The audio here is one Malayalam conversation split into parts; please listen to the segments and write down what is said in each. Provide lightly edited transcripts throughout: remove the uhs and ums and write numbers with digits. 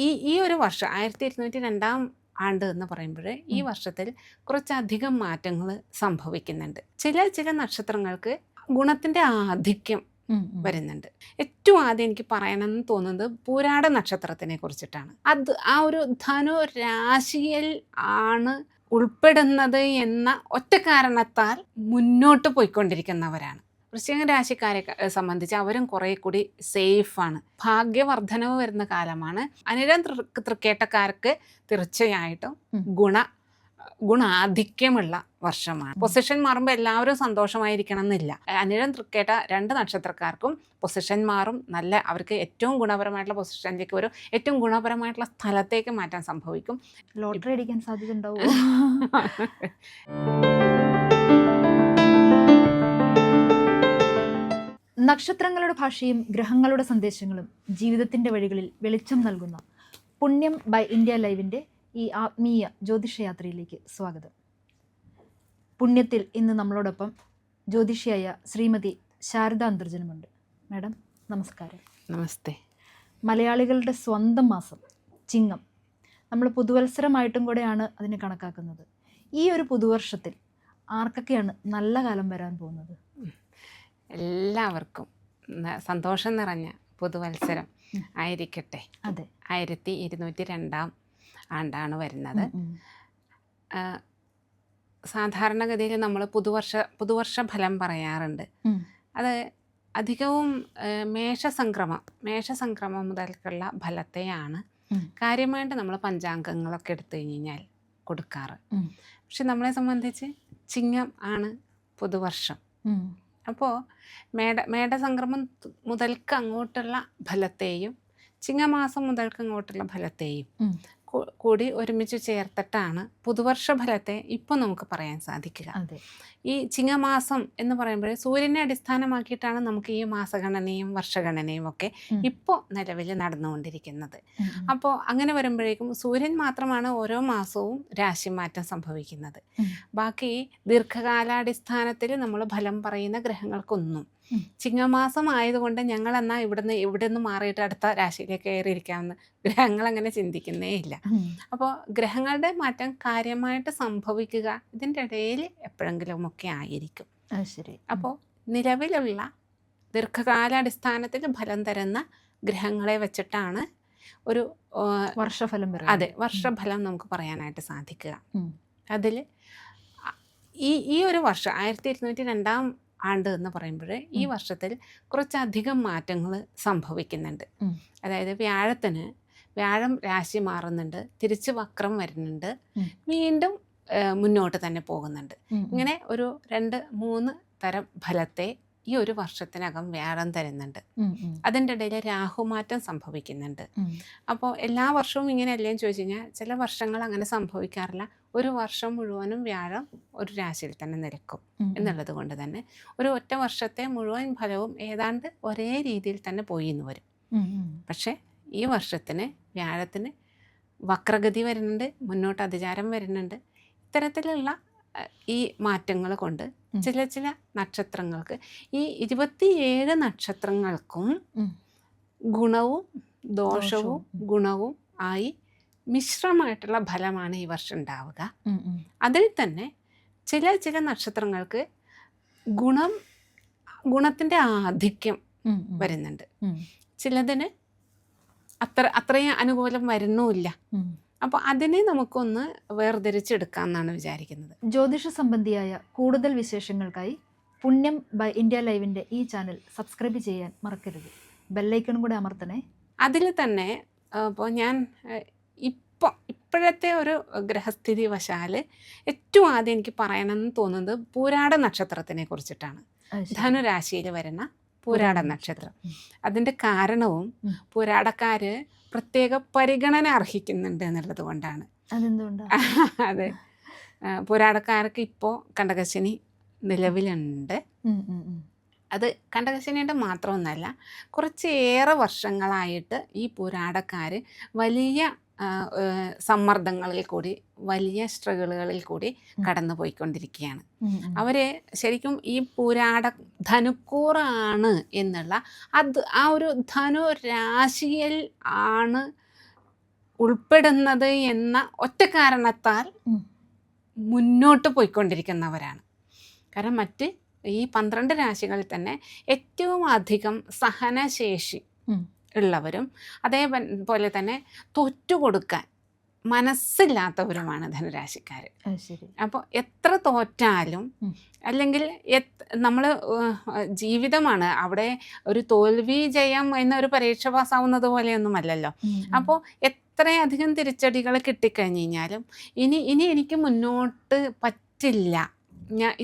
ഈ ഈ ഒരു വർഷം 1202 ആണ്ട് എന്ന് പറയുമ്പോൾ ഈ വർഷത്തിൽ കുറച്ചധികം മാറ്റങ്ങൾ സംഭവിക്കുന്നുണ്ട്. ചില നക്ഷത്രങ്ങൾക്ക് ഗുണത്തിൻ്റെ ആധിക്യം വരുന്നുണ്ട്. ഏറ്റവും ആദ്യം എനിക്ക് പറയണമെന്ന് തോന്നുന്നത് പൂരാട നക്ഷത്രത്തിനെ കുറിച്ചിട്ടാണ്. അത് ആ ഒരു ധനു രാശിയിൽ ആണ് ഉൾപ്പെടുന്നത് എന്ന ഒറ്റ കാരണത്താൽ മുന്നോട്ട് പോയിക്കൊണ്ടിരിക്കുന്നവരാണ്. വൃശ്ചിക രാശിക്കാരെ സംബന്ധിച്ച് അവരും കുറെ കൂടി സേഫാണ്. ഭാഗ്യവർദ്ധനവ് വരുന്ന കാലമാണ്. അനിഴം തൃക്കേട്ടക്കാർക്ക് തീർച്ചയായിട്ടും ഗുണാധിക്യമുള്ള വർഷമാണ്. പൊസിഷൻ മാറുമ്പോൾ എല്ലാവരും സന്തോഷമായിരിക്കണം എന്നില്ല. അനിഴം തൃക്കേട്ട 2 നക്ഷത്രക്കാർക്കും പൊസിഷൻ മാറും. അവർക്ക് ഏറ്റവും ഗുണപരമായിട്ടുള്ള പൊസിഷനിലേക്ക് വരും. ഏറ്റവും ഗുണപരമായിട്ടുള്ള സ്ഥലത്തേക്ക് മാറ്റാൻ സംഭവിക്കും. ലോട്ടറി അടിക്കാൻ സാധ്യത ഉണ്ടാവും. നക്ഷത്രങ്ങളുടെ ഭാഷയും ഗ്രഹങ്ങളുടെ സന്ദേശങ്ങളും ജീവിതത്തിൻ്റെ വഴികളിൽ വെളിച്ചം നൽകുന്ന പുണ്യം ബൈ ഇന്ത്യ ലൈവിൻ്റെ ഈ ആത്മീയ ജ്യോതിഷയാത്രയിലേക്ക് സ്വാഗതം. പുണ്യത്തിൽ ഇന്ന് നമ്മളോടൊപ്പം ജ്യോതിഷിയായ ശ്രീമതി ശാരദ അന്തർജനമുണ്ട്. മാഡം നമസ്കാരം. നമസ്തേ. മലയാളികളുടെ സ്വന്തം മാസം ചിങ്ങം, നമ്മൾ പുതുവത്സരമായിട്ടും കൂടെയാണ് അതിനെ കണക്കാക്കുന്നത്. ഈ ഒരു പുതുവർഷത്തിൽ ആർക്കൊക്കെയാണ് നല്ല കാലം വരാൻ പോകുന്നത്? എല്ലാവർക്കും സന്തോഷം നിറഞ്ഞ പുതുവത്സരം ആയിരിക്കട്ടെ. അതെ, 1202 ആണ്ടാണ് വരുന്നത്. സാധാരണഗതിയിൽ നമ്മൾ പുതുവർഷ ഫലം പറയാറുണ്ട്. അത് അധികവും മേഷസംക്രമം മുതൽക്കുള്ള ഫലത്തെയാണ് കാര്യമായിട്ട് നമ്മൾ പഞ്ചാംഗങ്ങളൊക്കെ എടുത്തു കഴിഞ്ഞാൽ കൊടുക്കാറ്. പക്ഷെ നമ്മളെ സംബന്ധിച്ച് ചിങ്ങം ആണ് പുതുവർഷം. അപ്പോൾ മേടസംക്രമം മുതൽക്ക് അങ്ങോട്ടുള്ള ഫലത്തെയും ചിങ്ങമാസം മുതൽക്ക് അങ്ങോട്ടുള്ള ഫലത്തെയും കൂടി ഒരുമിച്ച് ചേർത്തിട്ടാണ് പുതുവർഷ ഫലത്തെ ഇപ്പോൾ നമുക്ക് പറയാൻ സാധിക്കുക. ഈ ചിങ്ങമാസം എന്ന് പറയുമ്പോൾ സൂര്യനെ അടിസ്ഥാനമാക്കിയിട്ടാണ് നമുക്ക് ഈ മാസഗണനയും വർഷഗണനയും ഒക്കെ ഇപ്പോൾ നിലവിൽ നടന്നുകൊണ്ടിരിക്കുന്നത്. അപ്പോൾ അങ്ങനെ വരുമ്പോഴേക്കും സൂര്യൻ മാത്രമാണ് ഓരോ മാസവും രാശിമാറ്റം സംഭവിക്കുന്നത്. ബാക്കി ദീർഘകാലാടിസ്ഥാനത്തിൽ നമ്മൾ ഫലം പറയുന്ന ഗ്രഹങ്ങൾക്കൊന്നും ചിങ്ങമാസം ആയതുകൊണ്ട് ഞങ്ങൾ എന്നാൽ ഇവിടെ നിന്ന് മാറിയിട്ട് അടുത്ത രാശിയിലേക്ക് കയറിയിരിക്കാമെന്ന് ഗ്രഹങ്ങൾ അങ്ങനെ ചിന്തിക്കുന്നേ ഇല്ല. അപ്പോൾ ഗ്രഹങ്ങളുടെ മാറ്റം കാര്യമായിട്ട് സംഭവിക്കുക ഇതിൻ്റെ ഇടയിൽ എപ്പോഴെങ്കിലുമൊക്കെ ആയിരിക്കും. ശരി. അപ്പോൾ നിലവിലുള്ള ദീർഘകാലാടിസ്ഥാനത്തിൽ ഫലം തരുന്ന ഗ്രഹങ്ങളെ വെച്ചിട്ടാണ് ഒരു വർഷഫലം. അതെ, വർഷഫലം നമുക്ക് പറയാനായിട്ട് സാധിക്കുക. അതിൽ ഈ ഒരു വർഷം 1202 ആണ്ട് എന്ന് പറയുമ്പോൾ ഈ വർഷത്തിൽ കുറച്ചധികം മാറ്റങ്ങൾ സംഭവിക്കുന്നുണ്ട്. അതായത് വ്യാഴം രാശി മാറുന്നുണ്ട്, തിരിച്ച് വക്രം വരുന്നുണ്ട്, വീണ്ടും മുന്നോട്ട് തന്നെ പോകുന്നുണ്ട്. ഇങ്ങനെ ഒരു 2-3 തരം ഫലത്തെ ഈ ഒരു വർഷത്തിനകം വ്യാഴം തരുന്നുണ്ട്. അതിൻ്റെ ഇടയിൽ രാഹുമാറ്റം സംഭവിക്കുന്നുണ്ട്. അപ്പോൾ എല്ലാ വർഷവും ഇങ്ങനെയല്ലേ എന്ന് ചോദിച്ചു കഴിഞ്ഞാൽ ചില വർഷങ്ങൾ അങ്ങനെ സംഭവിക്കാറില്ല. ഒരു വർഷം മുഴുവനും വ്യാഴം ഒരു രാശിയിൽ തന്നെ നിൽക്കും എന്നുള്ളത് കൊണ്ട് തന്നെ ഒരു ഒറ്റ വർഷത്തെ മുഴുവൻ ഫലവും ഏതാണ്ട് ഒരേ രീതിയിൽ തന്നെ പോയി എന്ന് വരും. പക്ഷേ ഈ വർഷത്തിന് വ്യാഴത്തിന് വക്രഗതി വരുന്നുണ്ട്, മുന്നോട്ട് അതിചാരം വരുന്നുണ്ട്. ഇത്തരത്തിലുള്ള ഈ മാറ്റങ്ങൾ കൊണ്ട് ചില നക്ഷത്രങ്ങൾക്ക് ഈ 27 നക്ഷത്രങ്ങൾക്കും ഗുണവും ദോഷവും ഗുണവും ആയി മിശ്രമായിട്ടുള്ള ഫലമാണ് ഈ വർഷം ഉണ്ടാവുക. അതിൽ തന്നെ ചില നക്ഷത്രങ്ങൾക്ക് ഗുണത്തിൻ്റെ ആധിക്യം വരുന്നുണ്ട്, ചിലതിന് അത്രയും അനുകൂലം വരുന്നുമില്ല. അപ്പോൾ അതിനെ നമുക്കൊന്ന് വേർതിരിച്ചെടുക്കാം എന്നാണ് വിചാരിക്കുന്നത്. ജ്യോതിഷ സംബന്ധിയായ കൂടുതൽ വിശേഷങ്ങൾക്കായി പുണ്യം ബൈ ഇന്ത്യ ലൈവിൻ്റെ ഈ ചാനൽ സബ്സ്ക്രൈബ് ചെയ്യാൻ മറക്കരുത്. ബെല്ലൈക്കണും കൂടെ അമർത്തണേ. അതിൽ തന്നെ ഇപ്പോൾ ഞാൻ ഇപ്പോഴത്തെ ഒരു ഗ്രഹസ്ഥിതി വശാൽ ഏറ്റവും ആദ്യം എനിക്ക് പറയണമെന്ന് തോന്നുന്നത് പൂരാട നക്ഷത്രത്തിനെ കുറിച്ചിട്ടാണ്. ധനുരാശിയിൽ വരുന്ന പൂരാട നക്ഷത്രം. അതിൻ്റെ കാരണവും പൂരാടക്കാർ പ്രത്യേക പരിഗണന അർഹിക്കുന്നുണ്ട് എന്നുള്ളത് കൊണ്ടാണ്. അതെ, പൂരാടക്കാർക്ക് ഇപ്പോൾ കണ്ടകശനി നിലവിലുണ്ട്. അത് കണ്ടകശനിയുടെ മാത്രമൊന്നുമല്ല, കുറച്ചേറെ വർഷങ്ങളായിട്ട് ഈ പൂരാടക്കാർ വലിയ സമ്മർദ്ദങ്ങളിൽ കൂടി വലിയ സ്ട്രഗിളുകളിൽ കൂടി കടന്നു പോയിക്കൊണ്ടിരിക്കുകയാണ്. അവർ ശരിക്കും ഈ ധനുക്കൂറാണ് എന്നുള്ള ആ ഒരു ധനു രാശിയിൽ ആണ് ഉൾപ്പെടുന്നത് എന്ന ഒറ്റ കാരണത്താൽ മുന്നോട്ട് പോയിക്കൊണ്ടിരിക്കുന്നവരാണ്. കാരണം മറ്റ് ഈ 12 രാശികളിൽ തന്നെ ഏറ്റവും അധികം സഹനശേഷി ഉള്ളവരും അതേപോലെ തന്നെ തോറ്റുകൊടുക്കാൻ മനസ്സില്ലാത്തവരുമാണ് ധനുരാശിക്കാർ. അപ്പോൾ എത്ര തോറ്റാലും അല്ലെങ്കിൽ നമ്മൾ ജീവിതമാണ് അവിടെ ഒരു തോൽവി ജയം എന്നൊരു പരീക്ഷ പാസ്സാവുന്നത് പോലെയൊന്നുമല്ലല്ലോ. അപ്പോൾ എത്രയധികം തിരിച്ചടികൾ കിട്ടിക്കഴിഞ്ഞ് കഴിഞ്ഞാലും ഇനി എനിക്ക് മുന്നോട്ട് പറ്റില്ല,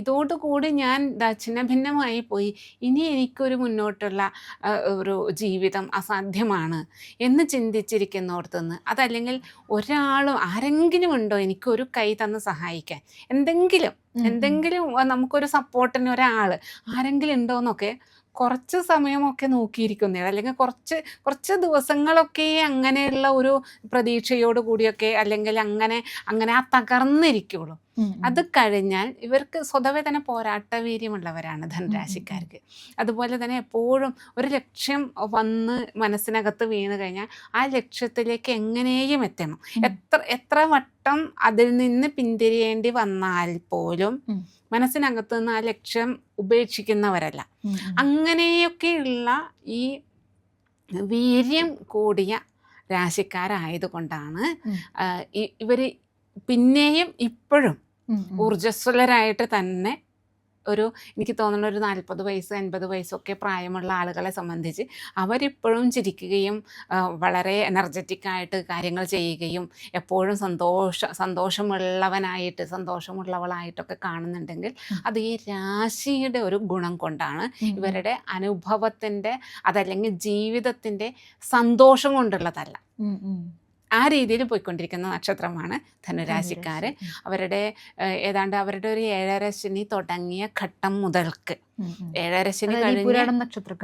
ഇതോടുകൂടി ഞാൻ ഛിന്നഭിന്നമായി പോയി, ഇനി എനിക്കൊരു മുന്നോട്ടുള്ള ഒരു ജീവിതം അസാധ്യമാണ് എന്ന് ചിന്തിച്ചിരിക്കുന്നിടത്തുനിന്ന്, അതല്ലെങ്കിൽ ആരെങ്കിലും ഉണ്ടോ എനിക്കൊരു കൈ തന്ന് സഹായിക്കാൻ, എന്തെങ്കിലും നമുക്കൊരു സപ്പോർട്ടിന് ആരെങ്കിലും ഉണ്ടോ എന്നൊക്കെ കുറച്ച് സമയമൊക്കെ നോക്കിയിരിക്കുന്നതാണ്, അല്ലെങ്കിൽ കുറച്ച് ദിവസങ്ങളൊക്കെ അങ്ങനെയുള്ള ഒരു പ്രതീക്ഷയോട് കൂടിയൊക്കെ അല്ലെങ്കിൽ അങ്ങനെ ആ തകർന്നിരിക്കുള്ളൂ. അത് കഴിഞ്ഞാൽ ഇവർക്ക് സ്വതവേ തന്നെ പോരാട്ടവീര്യമുള്ളവരാണ് ധനുരാശിക്കാർക്ക്. അതുപോലെ തന്നെ എപ്പോഴും ഒരു ലക്ഷ്യം വന്ന് മനസ്സിനകത്ത് വീണ് കഴിഞ്ഞാൽ ആ ലക്ഷ്യത്തിലേക്ക് എങ്ങനെയും എത്തണം. എത്ര വട്ടം അതിൽ നിന്ന് പിന്തിരിയേണ്ടി വന്നാൽ പോലും മനസ്സിനകത്ത് നിന്ന് ആ ലക്ഷ്യം ഉപേക്ഷിക്കുന്നവരല്ല. അങ്ങനെയൊക്കെയുള്ള ഈ വീര്യം കൂടിയ രാശിക്കാരായതുകൊണ്ടാണ് ഇവർ പിന്നെയും ഇപ്പോഴും ഊർജ്ജസ്വലരായിട്ട് തന്നെ എനിക്ക് തോന്നുന്ന ഒരു 40 വയസ്സ് 50 വയസ്സൊക്കെ പ്രായമുള്ള ആളുകളെ സംബന്ധിച്ച് അവരിപ്പോഴും ചിരിക്കുകയും വളരെ എനർജറ്റിക്കായിട്ട് കാര്യങ്ങൾ ചെയ്യുകയും എപ്പോഴും സന്തോഷമുള്ളവളായിട്ടൊക്കെ കാണുന്നുണ്ടെങ്കിൽ അത് ഈ രാശിയുടെ ഒരു ഗുണം കൊണ്ടാണ്. ഇവരുടെ അനുഭവത്തിൻ്റെ അതല്ലെങ്കിൽ ജീവിതത്തിൻ്റെ സന്തോഷം കൊണ്ടുള്ളതല്ല. ആ രീതിയിൽ പോയിക്കൊണ്ടിരിക്കുന്ന നക്ഷത്രമാണ് ധനുരാശിക്കാർ. ഏതാണ്ട് അവരുടെ ഒരു 7.5 ശനി തുടങ്ങിയ ഘട്ടം മുതൽക്ക് 7.5 ശനി കഴിഞ്ഞ്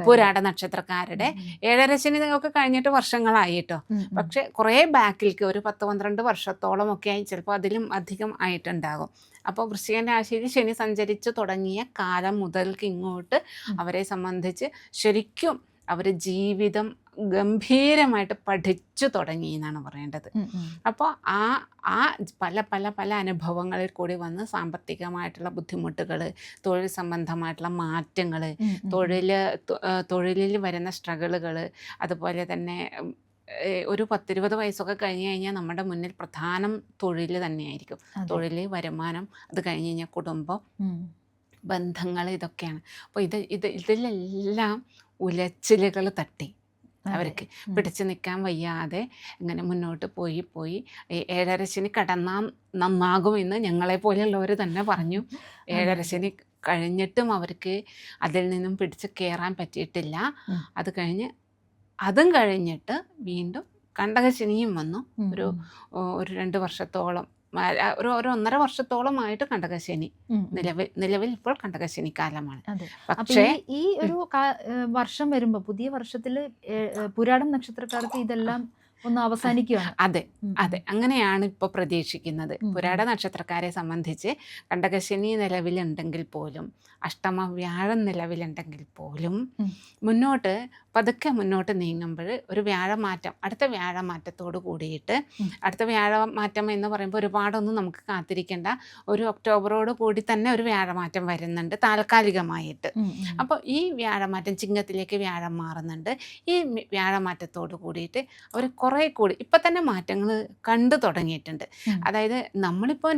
പുരാട നക്ഷത്രക്കാരുടെ 7.5 ശനി ഒക്കെ കഴിഞ്ഞിട്ട് വർഷങ്ങളായിട്ടോ. പക്ഷെ കുറേ ബാക്കിലേക്ക് ഒരു 10-12 വർഷത്തോളം ഒക്കെ ആയി, ചിലപ്പോൾ അതിലും അധികം ആയിട്ടുണ്ടാകും. അപ്പോൾ വൃശ്ചിക രാശിയിൽ ശനി സഞ്ചരിച്ച് തുടങ്ങിയ കാലം മുതൽക്ക് ഇങ്ങോട്ട് അവരെ സംബന്ധിച്ച് ശരിക്കും അവർ ജീവിതം ഗംഭീരമായിട്ട് പഠിച്ചു തുടങ്ങി എന്നാണ് പറയേണ്ടത്. അപ്പോൾ ആ പല അനുഭവങ്ങളിൽ കൂടി വന്ന് സാമ്പത്തികമായിട്ടുള്ള ബുദ്ധിമുട്ടുകൾ, തൊഴിൽ സംബന്ധമായിട്ടുള്ള മാറ്റങ്ങൾ, തൊഴിലിൽ വരുന്ന സ്ട്രഗിളുകൾ, അതുപോലെ തന്നെ ഒരു 10-20 വയസ്സൊക്കെ കഴിഞ്ഞ് കഴിഞ്ഞാൽ നമ്മുടെ മുന്നിൽ പ്രധാനം തൊഴിൽ തന്നെയായിരിക്കും. തൊഴിൽ, വരുമാനം, അത് കഴിഞ്ഞ് കഴിഞ്ഞാൽ കുടുംബം, ബന്ധങ്ങൾ, ഇതൊക്കെയാണ്. അപ്പോൾ ഇതിലെല്ലാം ഉലച്ചിലുകൾ തട്ടി അവർക്ക് പിടിച്ചു നിൽക്കാൻ വയ്യാതെ ഇങ്ങനെ മുന്നോട്ട് പോയി 7.5 ശനി കടന്നാൽ നന്നാകുമെന്ന് ഞങ്ങളെപ്പോലെയുള്ളവർ തന്നെ പറഞ്ഞു. 7.5 ശനി കഴിഞ്ഞിട്ടും അവർക്ക് അതിൽ നിന്നും പിടിച്ച് കയറാൻ പറ്റിയിട്ടില്ല. അതും കഴിഞ്ഞിട്ട് വീണ്ടും കണ്ടകശനിയും വന്നു. ഒരു 2 വർഷത്തോളം, ഒരു 1.5 വർഷത്തോളമായിട്ട് കണ്ടകശനി നിലവിൽ ഇപ്പോൾ കണ്ടകശനി കാലമാണ്. പക്ഷേ ഈ ഒരു വർഷം വരുമ്പോൾ പുതിയ വർഷത്തിൽ പുരാടം നക്ഷത്രക്കാർക്ക് ഇതെല്ലാം ഒന്ന് അവസാനിക്കുകയാണ്. അതെ അങ്ങനെയാണ് ഇപ്പോൾ പ്രതീക്ഷിക്കുന്നത്. പുരാട നക്ഷത്രക്കാരെ സംബന്ധിച്ച് കണ്ടകശനി നിലവിലുണ്ടെങ്കിൽ പോലും, അഷ്ടമ വ്യാഴം നിലവിലുണ്ടെങ്കിൽ പോലും പതുക്കെ മുന്നോട്ട് നീങ്ങുമ്പോൾ ഒരു വ്യാഴമാറ്റം, അടുത്ത വ്യാഴമാറ്റത്തോട് കൂടിയിട്ട്, അടുത്ത വ്യാഴമാറ്റം എന്ന് പറയുമ്പോൾ ഒരുപാടൊന്നും നമുക്ക് കാത്തിരിക്കേണ്ട, ഒരു ഒക്ടോബറോട് കൂടി തന്നെ ഒരു വ്യാഴമാറ്റം വരുന്നുണ്ട് താൽക്കാലികമായിട്ട്. അപ്പോൾ ഈ വ്യാഴമാറ്റം ചിങ്ങത്തിലേക്ക് വ്യാഴം മാറുന്നുണ്ട്. ഈ വ്യാഴമാറ്റത്തോട് കൂടിയിട്ട് അവർ കുറേ കൂടി ഇപ്പം തന്നെ മാറ്റങ്ങൾ കണ്ടു തുടങ്ങിയിട്ടുണ്ട്. അതായത് നമ്മളിപ്പോൾ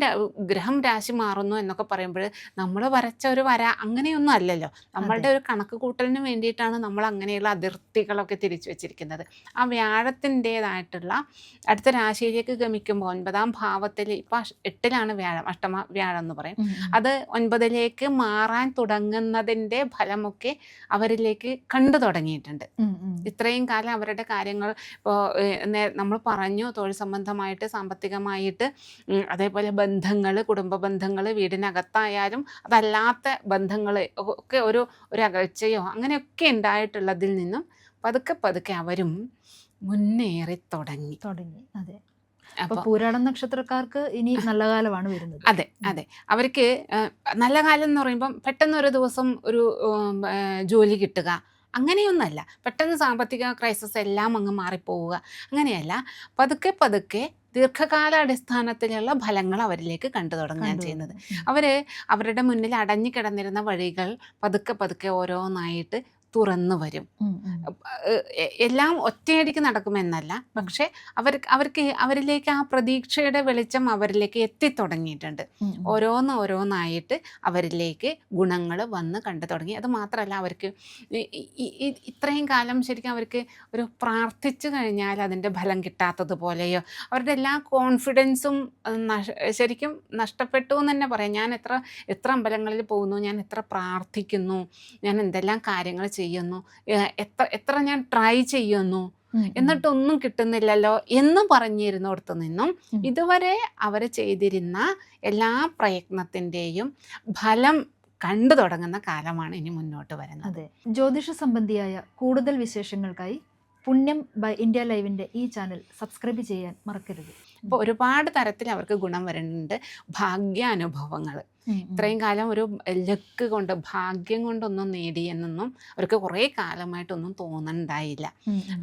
ഗ്രഹം രാശി മാറുന്നു എന്നൊക്കെ പറയുമ്പോൾ നമ്മൾ വരച്ച ഒരു വര അങ്ങനെയൊന്നും അല്ലല്ലോ. നമ്മളുടെ ഒരു കണക്ക് കൂട്ടലിന് വേണ്ടിയിട്ടാണ് നമ്മൾ അങ്ങനെയുള്ള അതിർത്തികളൊക്കെ തിരിച്ചു വെച്ചിരിക്കുന്നത്. ആ വ്യാഴത്തിൻ്റേതായിട്ടുള്ള അടുത്ത രാശിയിലേക്ക് ഗമിക്കുമ്പോൾ 9ാം ഭാവത്തിൽ, ഇപ്പം 8ലാണ് വ്യാഴം, അഷ്ടമ വ്യാഴം എന്ന് പറയും, അത് 9ലേക്ക് മാറാൻ തുടങ്ങുന്നതിൻ്റെ ഫലമൊക്കെ അവരിലേക്ക് കണ്ടു തുടങ്ങിയിട്ടുണ്ട്. ഇത്രയും കാലം അവരുടെ കാര്യങ്ങൾ ഇപ്പോൾ നമ്മൾ പറഞ്ഞു, തൊഴിൽ സംബന്ധമായിട്ട്, സാമ്പത്തികമായിട്ട്, അതേപോലെ ബന്ധങ്ങൾ, കുടുംബ ബന്ധങ്ങൾ, വീടിനകത്തായാലും അതല്ലാത്ത ബന്ധങ്ങൾ ഒക്കെ ഒരു അകൽച്ചയോ അങ്ങനെയൊക്കെ ഉണ്ടായിട്ടുള്ളതിൽ നിന്നും പതുക്കെ അവരും മുന്നേറി തുടങ്ങി. അതെ. അപ്പോൾ പുരാടം നക്ഷത്രക്കാർക്ക് ഇനി നല്ല കാലമാണ് വരുന്നത്. അതെ അവർക്ക് നല്ല കാലം എന്ന് പറയുമ്പം പെട്ടെന്ന് ഒരു ദിവസം ഒരു ജോലി കിട്ടുക, അങ്ങനെയൊന്നുമല്ല, പെട്ടെന്ന് സാമ്പത്തിക ക്രൈസിസ് എല്ലാം അങ്ങ് മാറിപ്പോവുക, അങ്ങനെയല്ല. പതുക്കെ പതുക്കെ ദീർഘകാലാടിസ്ഥാനത്തിലുള്ള ഫലങ്ങൾ അവരിലേക്ക് കണ്ടു തുടങ്ങുകയാണ് ചെയ്യുന്നത്. അവരുടെ മുന്നിൽ അടഞ്ഞു കിടന്നിരുന്ന വഴികൾ പതുക്കെ പതുക്കെ ഓരോന്നായിട്ട് തുറന്നു വരും. എല്ലാം ഒറ്റയടിക്ക് നടക്കുമെന്നല്ല, പക്ഷെ അവരിലേക്ക് ആ പ്രതീക്ഷയുടെ വെളിച്ചം അവരിലേക്ക് എത്തിത്തുടങ്ങിയിട്ടുണ്ട്. ഓരോന്നായിട്ട് അവരിലേക്ക് ഗുണങ്ങൾ വന്ന് കണ്ടു തുടങ്ങി. അത് മാത്രമല്ല, അവർക്ക് ഇത്രയും കാലം ശരിക്കും അവർക്ക് ഒരു പ്രാർത്ഥിച്ചു കഴിഞ്ഞാൽ അതിൻ്റെ ഫലം കിട്ടാത്തതുപോലെയോ അവരുടെ എല്ലാ കോൺഫിഡൻസും ശരിക്കും നഷ്ടപ്പെട്ടു എന്ന് തന്നെ പറയാം. ഞാൻ എത്ര അമ്പലങ്ങളിൽ പോകുന്നു, ഞാൻ എത്ര പ്രാർത്ഥിക്കുന്നു, ഞാൻ എന്തെല്ലാം കാര്യങ്ങൾ ചെയ്യുന്നു, എത്ര ഞാൻ ട്രൈ ചെയ്യുന്നു, എന്നിട്ടൊന്നും കിട്ടുന്നില്ലല്ലോ എന്ന് പറഞ്ഞിരുന്നിടത്തു നിന്നും ഇതുവരെ അവർ ചെയ്തിരുന്ന എല്ലാ പ്രയത്നത്തിൻ്റെയും ഫലം കണ്ടു തുടങ്ങുന്ന കാലമാണ് ഇനി മുന്നോട്ട് വരുന്നത്. ജ്യോതിഷ സംബന്ധിയായ കൂടുതൽ വിശേഷങ്ങൾക്കായി പുണ്യം ബൈ ഇന്ത്യ ലൈവിൻ്റെ ഈ ചാനൽ സബ്സ്ക്രൈബ് ചെയ്യാൻ മറക്കരുത്. അപ്പോൾ ഒരുപാട് തരത്തിൽ അവർക്ക് ഗുണം വരുന്നുണ്ട്. ഭാഗ്യാനുഭവങ്ങൾ, ഇത്രയും കാലം ഒരു ലക്ക് കൊണ്ട് ഭാഗ്യം കൊണ്ടൊന്നും നേടിയെന്നൊന്നും അവർക്ക് കുറേ കാലമായിട്ടൊന്നും തോന്നുന്നുണ്ടായില്ല.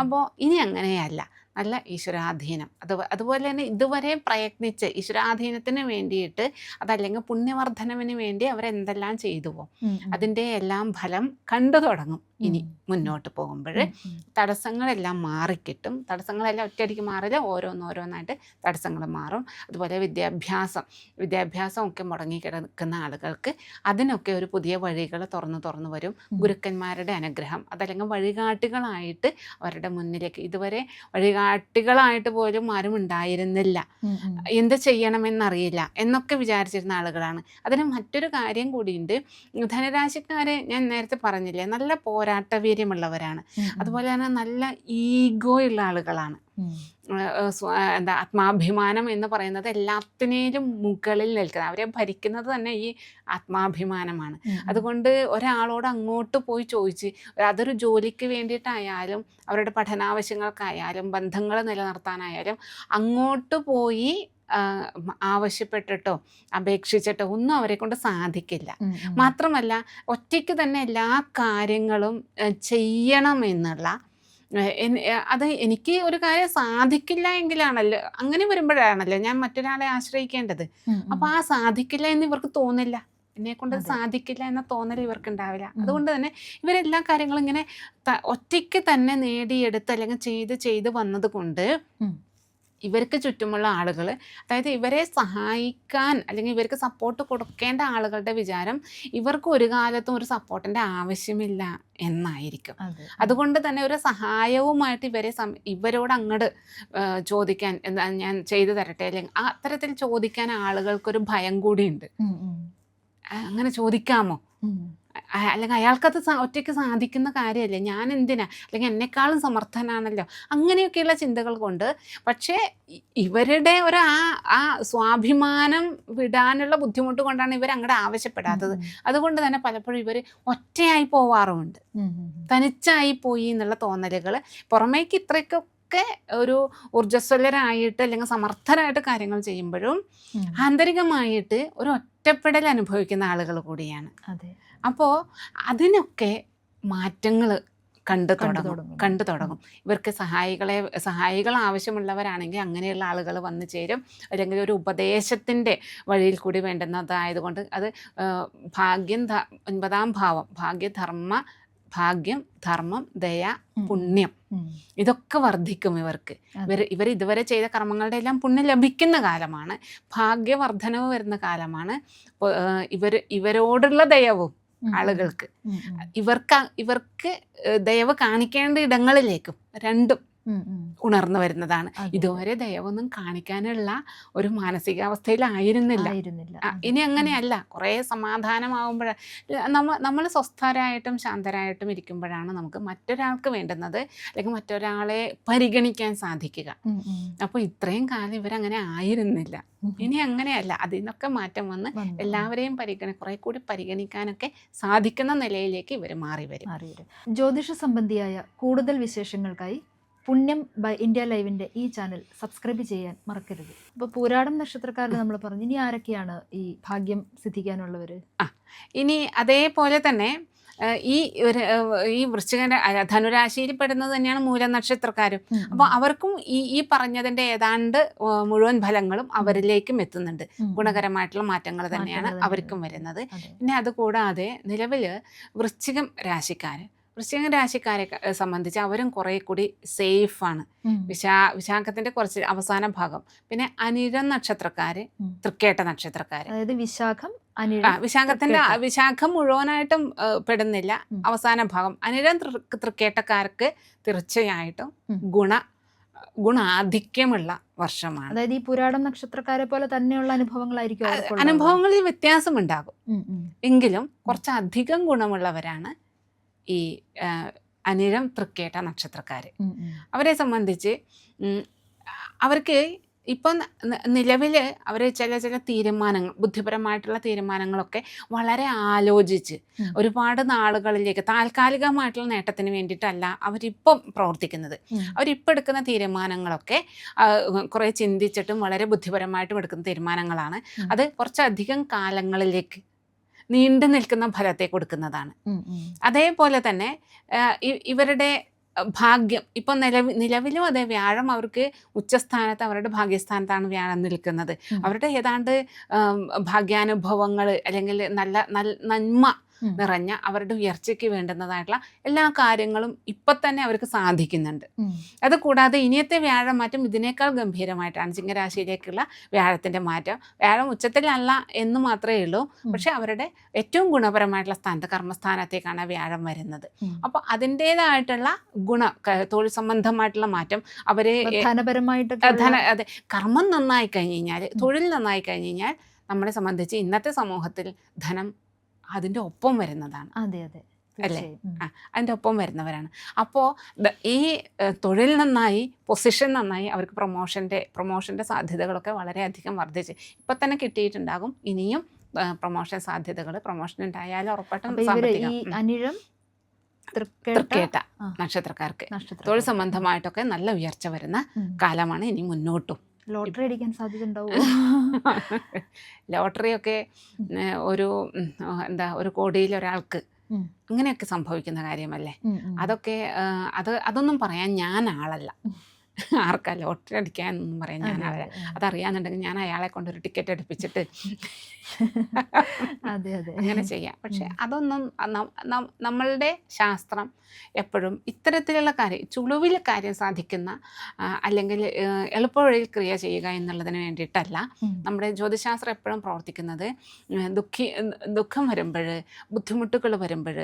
അപ്പോൾ ഇനി അങ്ങനെയല്ല, നല്ല ഈശ്വരാധീനം. അതുപോലെ തന്നെ ഇതുവരെ പ്രയത്നിച്ച് ഈശ്വരാധീനത്തിന് വേണ്ടിയിട്ട്, അതല്ലെങ്കിൽ പുണ്യവർദ്ധനവിന് വേണ്ടി അവരെന്തെല്ലാം ചെയ്തുവോ അതിൻ്റെ എല്ലാം ഫലം കണ്ടു തുടങ്ങും. ഇനി മുന്നോട്ട് പോകുമ്പോൾ തടസ്സങ്ങളെല്ലാം മാറിക്കിട്ടും. തടസ്സങ്ങളെല്ലാം ഒറ്റയടിക്ക് മാറില്ല, ഓരോന്നായിട്ട് തടസ്സങ്ങൾ മാറും. അതുപോലെ വിദ്യാഭ്യാസം ഒക്കെ മുടങ്ങി കിടക്കുന്ന ആളുകൾക്ക് അതിനൊക്കെ ഒരു പുതിയ വഴികൾ തുറന്നു വരും. ഗുരുക്കന്മാരുടെ അനുഗ്രഹം, അതല്ലെങ്കിൽ വഴികാട്ടികളായിട്ട് അവരുടെ മുന്നിലേക്ക്, ഇതുവരെ വഴികാട്ടികളായിട്ട് പോലും ആരും ഉണ്ടായിരുന്നില്ല, എന്ത് ചെയ്യണമെന്നറിയില്ല എന്നൊക്കെ വിചാരിച്ചിരുന്ന ആളുകളാണ്. അതിന് മറ്റൊരു കാര്യം കൂടിയുണ്ട്. ധനരാശിക്കാരെ ഞാൻ നേരത്തെ പറഞ്ഞില്ലേ, നല്ല പോരാട്ടവീര്യമുള്ളവരാണ്. അതുപോലെ തന്നെ നല്ല ഈഗോ ഉള്ള ആളുകളാണ്. ആത്മാഭിമാനം എന്ന് പറയുന്നത് എല്ലാത്തിനേലും മുകളിൽ നിൽക്കുന്നത്. അവരെ ഭരിക്കുന്നത് തന്നെ ഈ ആത്മാഭിമാനമാണ്. അതുകൊണ്ട് ഒരാളോട് അങ്ങോട്ട് പോയി ചോദിച്ച്, അതൊരു ജോലിക്ക് വേണ്ടിയിട്ടായാലും അവരുടെ പഠനാവശ്യങ്ങൾക്കായാലും ബന്ധങ്ങൾ നിലനിർത്താനായാലും അങ്ങോട്ട് പോയി ആവശ്യപ്പെട്ടിട്ടോ അപേക്ഷിച്ചിട്ടോ ഒന്നും അവരെ കൊണ്ട് സാധിക്കില്ല. മാത്രമല്ല, ഒറ്റയ്ക്ക് തന്നെ എല്ലാ കാര്യങ്ങളും ചെയ്യണമെന്നുള്ള അത് എനിക്ക് ഒരു കാര്യം സാധിക്കില്ല എങ്കിലാണല്ലോ, അങ്ങനെ വരുമ്പോഴാണല്ലോ ഞാൻ മറ്റൊരാളെ ആശ്രയിക്കേണ്ടത്. അപ്പോൾ ആ സാധിക്കില്ല എന്ന് ഇവർക്ക് തോന്നില്ല, എന്നെ കൊണ്ട് സാധിക്കില്ല എന്ന തോന്നൽ ഇവർക്ക് ഉണ്ടാവില്ല. അതുകൊണ്ട് തന്നെ ഇവരെല്ലാ കാര്യങ്ങളും ഇങ്ങനെ ഒറ്റയ്ക്ക് തന്നെ നേടിയെടുത്ത് അല്ലെങ്കിൽ ചെയ്ത് വന്നത് കൊണ്ട് ഇവർക്ക് ചുറ്റുമുള്ള ആളുകൾ, അതായത് ഇവരെ സഹായിക്കാൻ അല്ലെങ്കിൽ ഇവർക്ക് സപ്പോർട്ട് കൊടുക്കേണ്ട ആളുകളുടെ വിചാരം ഇവർക്ക് ഒരു കാലത്തും ഒരു സപ്പോർട്ടിൻ്റെ ആവശ്യമില്ല എന്നായിരിക്കും. അതുകൊണ്ട് തന്നെ ഒരു സഹായവുമായിട്ട് ഇവരോട് അങ്ങോട്ട് ചോദിക്കാൻ, ഞാൻ ചെയ്തു തരട്ടെ, അല്ലെങ്കിൽ അത്തരത്തിൽ ചോദിക്കാൻ ആളുകൾക്കൊരു ഭയം കൂടിയുണ്ട്. അങ്ങനെ ചോദിക്കാമോ, അല്ലെങ്കിൽ അയാൾക്കത് ഒറ്റയ്ക്ക് സാധിക്കുന്ന കാര്യമല്ലേ, ഞാൻ എന്തിനാ, അല്ലെങ്കിൽ എന്നെക്കാളും സമർത്ഥനാണല്ലോ, അങ്ങനെയൊക്കെയുള്ള ചിന്തകൾ കൊണ്ട്. പക്ഷേ ഇവരുടെ ആ സ്വാഭിമാനം വിടാനുള്ള ബുദ്ധിമുട്ട് കൊണ്ടാണ് ഇവർ അങ്ങോട്ട് ആവശ്യപ്പെടാത്തത്. അതുകൊണ്ട് തന്നെ പലപ്പോഴും ഇവർ ഒറ്റയായി പോവാറുമുണ്ട്, തനിച്ചായി പോയി എന്നുള്ള തോന്നലുകൾ. പുറമേക്ക് ഇത്രയ്ക്കൊക്കെ ഒരു ഊർജ്ജസ്വലരായിട്ട് അല്ലെങ്കിൽ സമർത്ഥരായിട്ട് കാര്യങ്ങൾ ചെയ്യുമ്പോഴും ആന്തരികമായിട്ട് ഒരു ഒറ്റപ്പെടൽ അനുഭവിക്കുന്ന ആളുകൾ കൂടിയാണ്. അപ്പോൾ അതിനൊക്കെ മാറ്റങ്ങൾ കണ്ടു തുടങ്ങും. ഇവർക്ക് സഹായികൾ ആവശ്യമുള്ളവരാണെങ്കിൽ അങ്ങനെയുള്ള ആളുകൾ വന്നു ചേരും. അല്ലെങ്കിൽ ഒരു ഉപദേശത്തിൻ്റെ വഴിയിൽ കൂടി വേണ്ടുന്നതായതുകൊണ്ട് അത് ഭാഗ്യം, 9ാം ഭാവം, ഭാഗ്യം, ധർമ്മം, ദയ, പുണ്യം, ഇതൊക്കെ വർദ്ധിക്കും ഇവർക്ക്. ഇവർ ഇതുവരെ ചെയ്ത കർമ്മങ്ങളുടെ എല്ലാം പുണ്യം ലഭിക്കുന്ന കാലമാണ്. ഭാഗ്യവർദ്ധനവ് വരുന്ന കാലമാണ്. ഇവരോടുള്ള ദയവും ആളുകൾക്ക്, ഇവർക്ക് ദയവ് കാണിക്കേണ്ട ഇടങ്ങളിലേക്കും രണ്ടും ഉണർന്നു വരുന്നതാണ്. ഇതുവരെ ദയവൊന്നും കാണിക്കാനുള്ള ഒരു മാനസികാവസ്ഥയിലായിരുന്നില്ല. ഇനി അങ്ങനെയല്ല, കുറേ സമാധാനമാകുമ്പോഴ നമ്മൾ സ്വസ്ഥരായിട്ടും ശാന്തരായിട്ടും ഇരിക്കുമ്പോഴാണ് നമുക്ക് മറ്റൊരാൾക്ക് വേണ്ടുന്നത് അല്ലെങ്കിൽ മറ്റൊരാളെ പരിഗണിക്കാൻ സാധിക്കുക. അപ്പോൾ ഇത്രയും കാലം ഇവരങ്ങനെ ആയിരുന്നില്ല. ഇനി അങ്ങനെയല്ല, അതിനൊക്കെ മാറ്റം വന്ന് എല്ലാവരെയും കുറെ കൂടി പരിഗണിക്കാനൊക്കെ സാധിക്കുന്ന നിലയിലേക്ക് ഇവർ മാറി വരും. ജ്യോതിഷ സംബന്ധിയായ കൂടുതൽ വിശേഷങ്ങൾക്കായി പുണ്യം ബൈ ഇന്ത്യ ലൈവിൻ്റെ ഈ ചാനൽ സബ്സ്ക്രൈബ് ചെയ്യാൻ മറക്കരുത്. അപ്പോൾ പൂരാടം നക്ഷത്രക്കാരിൽ നമ്മൾ പറഞ്ഞു, ഇനി ആരൊക്കെയാണ് ഈ ഭാഗ്യം സിദ്ധിക്കാനുള്ളവർ? ഇനി അതേപോലെ തന്നെ ഈ വൃശ്ചിക ധനുരാശിയിൽ പെടുന്നത് തന്നെയാണ് മൂല നക്ഷത്രക്കാരും. അപ്പോൾ അവർക്കും ഈ പറഞ്ഞതിൻ്റെ ഏതാണ്ട് മുഴുവൻ ഫലങ്ങളും അവരിലേക്കും എത്തുന്നുണ്ട്. ഗുണകരമായിട്ടുള്ള മാറ്റങ്ങൾ തന്നെയാണ് അവർക്കും വരുന്നത്. പിന്നെ അതുകൂടാതെ നിലവിൽ വൃശ്ചികം രാശിക്കാരെ സംബന്ധിച്ച് അവരും കുറേ കൂടി സേഫാണ്. വിശാഖത്തിന്റെ കുറച്ച് അവസാന ഭാഗം, പിന്നെ അനിഴം നക്ഷത്രക്കാര്, തൃക്കേട്ട നക്ഷത്രക്കാര്, അതായത് വിശാഖം മുഴുവനായിട്ടും പെടുന്നില്ല, അവസാന ഭാഗം. അനിഴം തൃക്കേട്ടക്കാർക്ക് തീർച്ചയായിട്ടും ഗുണാധിക്യമുള്ള വർഷമാണ്. അതായത് ഈ പുരാടം നക്ഷത്രക്കാരെ പോലെ തന്നെയുള്ള അനുഭവങ്ങളായിരിക്കും. അനുഭവങ്ങളിൽ വ്യത്യാസമുണ്ടാകും, എങ്കിലും കുറച്ചധികം ഗുണമുള്ളവരാണ് ഈ അനിഴം തൃക്കേട്ട നക്ഷത്രക്കാർ. അവരെ സംബന്ധിച്ച് അവർക്ക് ഇപ്പം നിലവിൽ അവർ ചില തീരുമാനങ്ങൾ, ബുദ്ധിപരമായിട്ടുള്ള തീരുമാനങ്ങളൊക്കെ വളരെ ആലോചിച്ച് ഒരുപാട് നാളുകളിലേക്ക് താൽക്കാലികമായിട്ടുള്ള നേട്ടത്തിന് വേണ്ടിയിട്ടല്ല അവരിപ്പം പ്രവർത്തിക്കുന്നത്. അവരിപ്പോൾ എടുക്കുന്ന തീരുമാനങ്ങളൊക്കെ കുറേ ചിന്തിച്ചിട്ടും വളരെ ബുദ്ധിപരമായിട്ടും എടുക്കുന്ന തീരുമാനങ്ങളാണ്. അത് കുറച്ചധികം കാലങ്ങളിലേക്ക് നീണ്ടു നിൽക്കുന്ന ഫലത്തെ കൊടുക്കുന്നതാണ്. അതേപോലെ തന്നെ ഇവരുടെ ഭാഗ്യം ഇപ്പം നിലവിലും അതെ, വ്യാഴം അവർക്ക് ഉച്ചസ്ഥാനത്ത്, അവരുടെ ഭാഗ്യസ്ഥാനത്താണ് വ്യാഴം നിൽക്കുന്നത്. അവരുടെ ഏതാണ്ട് ഭാഗ്യാനുഭവങ്ങൾ അല്ലെങ്കിൽ നന്മ നിറഞ്ഞ അവരുടെ ഉയർച്ചയ്ക്ക് വേണ്ടുന്നതായിട്ടുള്ള എല്ലാ കാര്യങ്ങളും ഇപ്പം തന്നെ അവർക്ക് സാധിക്കുന്നുണ്ട്. അതുകൂടാതെ ഇനിയത്തെ വ്യാഴം മാറ്റം ഇതിനേക്കാൾ ഗംഭീരമായിട്ടാണ് ചിങ്ങരാശിയിലേക്കുള്ള വ്യാഴത്തിൻ്റെ മാറ്റം. വ്യാഴം ഉച്ചത്തിലല്ല എന്ന് മാത്രമേ ഉള്ളൂ, പക്ഷെ അവരുടെ ഏറ്റവും ഗുണപരമായിട്ടുള്ള സ്ഥാനത്ത്, കർമ്മസ്ഥാനത്തേക്കാണ് വ്യാഴം വരുന്നത്. അപ്പോൾ അതിൻ്റേതായിട്ടുള്ള തൊഴിൽ സംബന്ധമായിട്ടുള്ള മാറ്റം അവരെ അതെ, കർമ്മം നന്നായി കഴിഞ്ഞ് കഴിഞ്ഞാൽ, തൊഴിൽ നന്നായി കഴിഞ്ഞ് കഴിഞ്ഞാൽ നമ്മളെ സംബന്ധിച്ച് ഇന്നത്തെ സമൂഹത്തിൽ ധനം അതിൻ്റെ ഒപ്പം വരുന്നതാണ്. അതെ അതെ അല്ലേ? അതിൻ്റെ ഒപ്പം വരുന്നവരാണ്. അപ്പോൾ ഈ തൊഴിൽ നന്നായി, പൊസിഷൻ നന്നായി, അവർക്ക് പ്രൊമോഷൻ്റെ സാധ്യതകളൊക്കെ വളരെയധികം വർദ്ധിച്ച് ഇപ്പം തന്നെ കിട്ടിയിട്ടുണ്ടാകും. ഇനിയും പ്രൊമോഷൻ സാധ്യതകൾ, പ്രൊമോഷൻ ഉണ്ടായാലും ഉറപ്പായിട്ടും അനിഴം തൃക്കേട്ട നക്ഷത്രക്കാർക്ക് തൊഴിൽ സംബന്ധമായിട്ടൊക്കെ നല്ല ഉയർച്ച വരുന്ന കാലമാണ് ഇനി മുന്നോട്ടും. ലോട്ടറി അടിക്കാൻ സാധ്യത ഉണ്ടാവും. ലോട്ടറിയൊക്കെ ഒരു കോടിയിൽ ഒരാൾക്ക് അങ്ങനെയൊക്കെ സംഭവിക്കുന്ന കാര്യമല്ലേ. അതൊക്കെ അതൊന്നും പറയാൻ ഞാൻ ആളല്ല. ആർക്കാ ലോട്ടറി അടിക്കാനൊന്നും പറയാൻ ഞാൻ ആളല്ല. അതറിയാന്നുണ്ടെങ്കിൽ ഞാൻ അയാളെ കൊണ്ടൊരു ടിക്കറ്റ് എടുപ്പിച്ചിട്ട് അങ്ങനെ ചെയ്യാം. പക്ഷെ അതൊന്നും നമ്മളുടെ ശാസ്ത്രം എപ്പോഴും ഇത്തരത്തിലുള്ള ചുളുവിൽ കാര്യം സാധിക്കുന്ന അല്ലെങ്കിൽ എളുപ്പവഴിയിൽ ക്രിയ ചെയ്യുക എന്നുള്ളതിന് വേണ്ടിയിട്ടല്ല. നമ്മുടെ ജ്യോതിശാസ്ത്രം എപ്പോഴും പ്രവർത്തിക്കുന്നത് ദുഃഖം വരുമ്പോൾ, ബുദ്ധിമുട്ടുകൾ വരുമ്പോൾ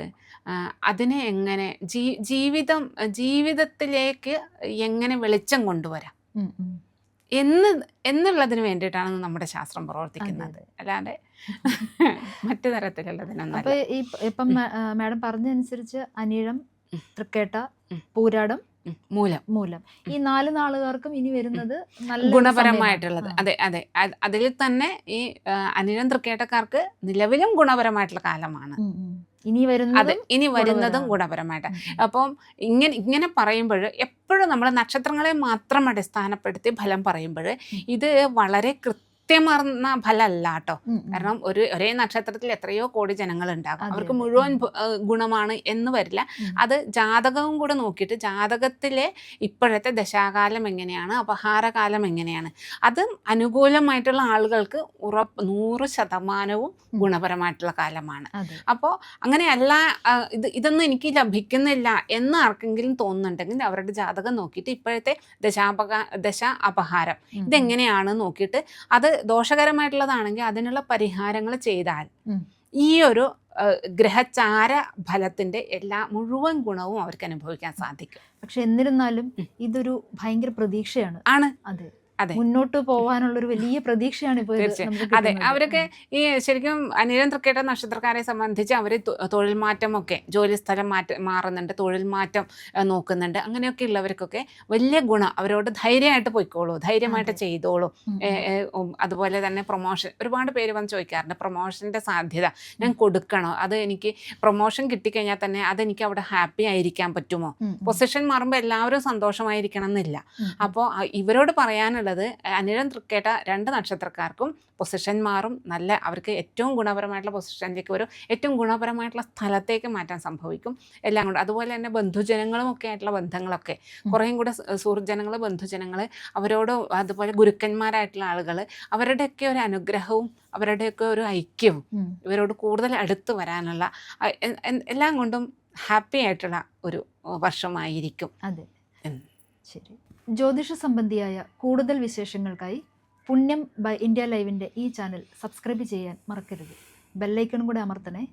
അതിനെ എങ്ങനെ ജീവിതത്തിലേക്ക് എങ്ങനെ വെളിച്ചം കൊണ്ടുവരാം എന്നുള്ളതിന് വേണ്ടിയിട്ടാണ് നമ്മുടെ ശാസ്ത്രം പ്രവർത്തിക്കുന്നത്, അല്ലാതെ മറ്റു തരത്തിലുള്ളതിനൊന്നും. അപ്പോൾ ഇപ്പം മാഡം പറഞ്ഞതനുസരിച്ച് അനിഴം, തൃക്കേട്ട, പൂരാടം, മൂലം ഈ 4 നാളുകാർക്കും ഇനി വരുന്നത് നല്ല ഗുണപരമായിട്ടുള്ളത്. അതെ അതെ, അതിൽ തന്നെ ഈ അനിഴം തൃക്കേട്ടക്കാർക്ക് നിലവിലും ഗുണപരമായിട്ടുള്ള കാലമാണ്. ഇനി വരുന്നതും ഗുണപരമായിട്ട്. അപ്പം ഇങ്ങനെ പറയുമ്പോൾ എപ്പോഴും നമ്മൾ നക്ഷത്രങ്ങളെ മാത്രം അടിസ്ഥാനപ്പെടുത്തി ഫലം പറയുമ്പോൾ ഇത് വളരെ കൃത്യമാർന്ന ഫലമല്ല കേട്ടോ. കാരണം ഒരേ നക്ഷത്രത്തിൽ എത്രയോ കോടി ജനങ്ങൾ ഉണ്ടാകും, അവർക്ക് മുഴുവൻ ഗുണമാണ് എന്ന് വരില്ല. അത് ജാതകവും കൂടെ നോക്കിയിട്ട് ജാതകത്തിലെ ഇപ്പോഴത്തെ ദശാകാലം എങ്ങനെയാണ്, അപഹാരകാലം എങ്ങനെയാണ്, അതും അനുകൂലമായിട്ടുള്ള ആളുകൾക്ക് 100% ഗുണപരമായിട്ടുള്ള കാലമാണ്. അപ്പോൾ അങ്ങനെയല്ല, ഇതൊന്നും എനിക്ക് ലഭിക്കുന്നില്ല എന്ന് ആർക്കെങ്കിലും തോന്നുന്നുണ്ടെങ്കിൽ അവരുടെ ജാതകം നോക്കിയിട്ട് ഇപ്പോഴത്തെ ദശ അപഹാരം ഇതെങ്ങനെയാണ് നോക്കിയിട്ട് അത് ദോഷകരമായിട്ടുള്ളതാണെങ്കിൽ അതിനുള്ള പരിഹാരങ്ങൾ ചെയ്താൽ ഈ ഒരു ഗ്രഹചാര ഫലത്തിന്റെ മുഴുവൻ ഗുണവും അവർക്ക് അനുഭവിക്കാൻ സാധിക്കും. പക്ഷെ എന്നിരുന്നാലും ഇതൊരു ഭയങ്കര പ്രതീക്ഷയാണ്. അതെ, മുന്നോട്ട് പോകാനുള്ളൊരു വലിയ പ്രതീക്ഷയാണ് ഇപ്പോൾ. അതെ, അവരൊക്കെ ഈ ശരിക്കും അനിഴം തൃക്കേട്ട നക്ഷത്രക്കാരെ സംബന്ധിച്ച് അവർ തൊഴിൽ മാറ്റമൊക്കെ, ജോലി സ്ഥലം മാറുന്നുണ്ട്, തൊഴിൽ മാറ്റം നോക്കുന്നുണ്ട്. അങ്ങനെയൊക്കെ ഉള്ളവർക്കൊക്കെ വലിയ ഗുണം. അവരോട് ധൈര്യമായിട്ട് പോയിക്കോളൂ, ധൈര്യമായിട്ട് ചെയ്തോളൂ. അതുപോലെ തന്നെ പ്രൊമോഷൻ, ഒരുപാട് പേര് വന്ന് ചോദിക്കാറുണ്ട്, പ്രൊമോഷൻ്റെ സാധ്യത ഞാൻ കൊടുക്കണോ, അത് എനിക്ക് പ്രൊമോഷൻ കിട്ടിക്കഴിഞ്ഞാൽ തന്നെ അതെനിക്ക് അവിടെ ഹാപ്പി ആയിരിക്കാൻ പറ്റുമോ? പൊസിഷൻ മാറുമ്പോൾ എല്ലാവരും സന്തോഷമായിരിക്കണം എന്നില്ല. അപ്പോൾ ഇവരോട് പറയാനുള്ളത് പറയാനുള്ളത് അനിഴം തൃക്കേട്ട 2 നക്ഷത്രക്കാർക്കും പൊസിഷൻ മാറും. നല്ല അവർക്ക് ഏറ്റവും ഗുണപരമായിട്ടുള്ള പൊസിഷനിലേക്ക് വരും. ഏറ്റവും ഗുണപരമായിട്ടുള്ള സ്ഥലത്തേക്ക് മാറ്റാൻ സംഭവിക്കും. എല്ലാം കൊണ്ട് അതുപോലെ തന്നെ ബന്ധുജനങ്ങളും ഒക്കെ ആയിട്ടുള്ള ബന്ധങ്ങളൊക്കെ കുറേയും കൂടെ സുഹൃജനങ്ങൾ, ബന്ധുജനങ്ങൾ, അവരോട് അതുപോലെ ഗുരുക്കന്മാരായിട്ടുള്ള ആളുകൾ, അവരുടെയൊക്കെ ഒരു അനുഗ്രഹവും അവരുടെയൊക്കെ ഒരു ഐക്യവും ഇവരോട് കൂടുതൽ അടുത്ത് വരാനുള്ള എല്ലാം കൊണ്ടും ഹാപ്പി ആയിട്ടുള്ള ഒരു വർഷമായിരിക്കും. അതെ, ശരി. ജ്യോതിഷ സംബന്ധിയായ കൂടുതൽ വിശേഷങ്ങൾക്കായി പുണ്യം ബൈ ഇന്ത്യ ലൈവിൻ്റെ ഈ ചാനൽ സബ്സ്ക്രൈബ് ചെയ്യാൻ മറക്കരുത്. ബെല്ലൈക്കണും കൂടെ അമർത്തണേ.